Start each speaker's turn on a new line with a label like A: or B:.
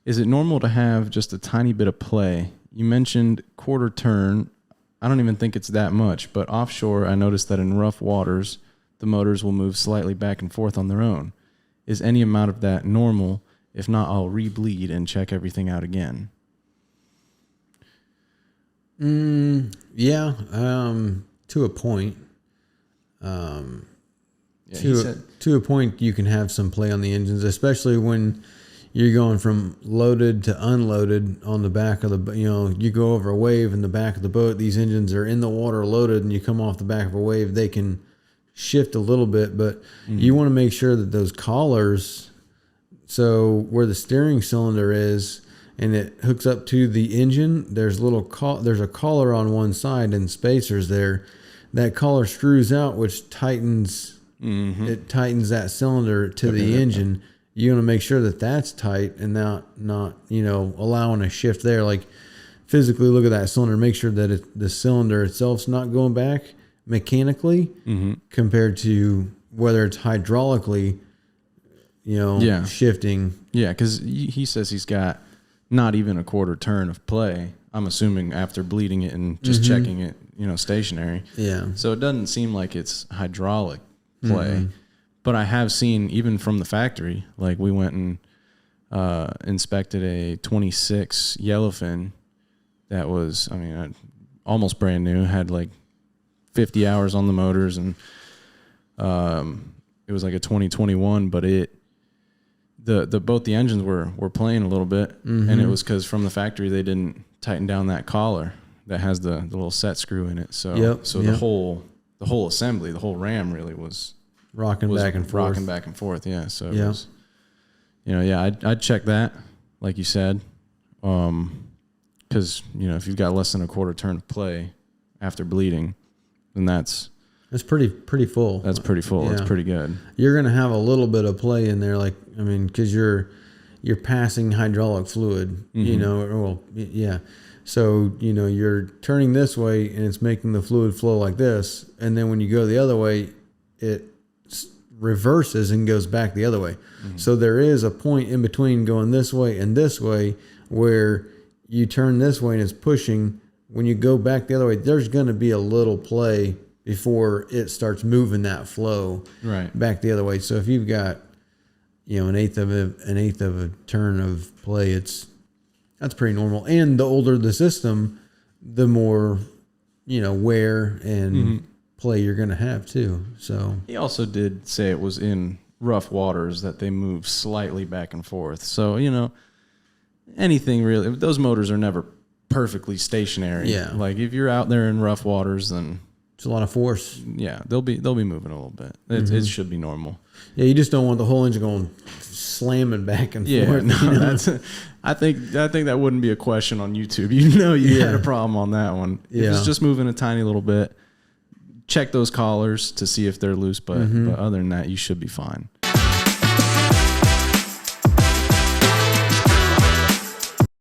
A: is it normal to have just a tiny bit of play? You mentioned quarter turn. I don't even think it's that much, but offshore, I noticed that in rough waters, the motors will move slightly back and forth on their own. Is any amount of that normal? If not, I'll re-bleed and check everything out again.
B: Yeah, to a point. To a point, you can have some play on the engines, especially when you're going from loaded to unloaded on the back of the, you go over a wave in the back of the boat. These engines are in the water loaded, and you come off the back of a wave. They can shift a little bit, but you want to make sure that those collars, so where the steering cylinder is and it hooks up to the engine, there's a collar on one side and spacers there. That collar screws out, which tightens it tightens that cylinder to the engine. You want to make sure that that's tight and not allowing a shift there. Like physically look at that cylinder, make sure that the cylinder itself's not going back mechanically compared to whether it's hydraulically, shifting.
A: Yeah, because he says he's got not even a quarter turn of play. I'm assuming after bleeding it and just checking it, stationary.
B: Yeah.
A: So it doesn't seem like it's hydraulic play. But I have seen, even from the factory, like we went and inspected a 26 Yellowfin that was, almost brand new, had like 50 hours on the motors, and it was like a 2021, but both the engines were playing a little bit, and it was because from the factory they didn't tighten down that collar that has the little set screw in it. So the whole assembly, the whole ram really was
B: rocking back and
A: forth. Yeah. So it was, I'd check that, like you said, because if you've got less than a quarter turn of play after bleeding, then that's
B: pretty full.
A: That's pretty full.
B: Yeah.
A: It's pretty good.
B: You're gonna have a little bit of play in there, because you're passing hydraulic fluid. So you're turning this way and it's making the fluid flow like this, and then when you go the other way, it reverses and goes back the other way. So there is a point in between going this way and this way where you turn this way and it's pushing. When you go back the other way, there's going to be a little play before it starts moving that flow back the other way. So if you've got an eighth of a turn of play, that's pretty normal. And the older the system, the more wear and play you're going to have too. So
A: he also did say it was in rough waters that they move slightly back and forth. So anything really, those motors are never perfectly stationary.
B: Yeah,
A: like if you're out there in rough waters, then
B: it's a lot of force.
A: Yeah, they'll be moving a little bit. It should be normal.
B: Yeah, you just don't want the whole engine going slamming back and forth.
A: That's. I think that wouldn't be a question on YouTube. You had a problem on that one. If it's just moving a tiny little bit, check those collars to see if they're loose. But other than that, you should be fine.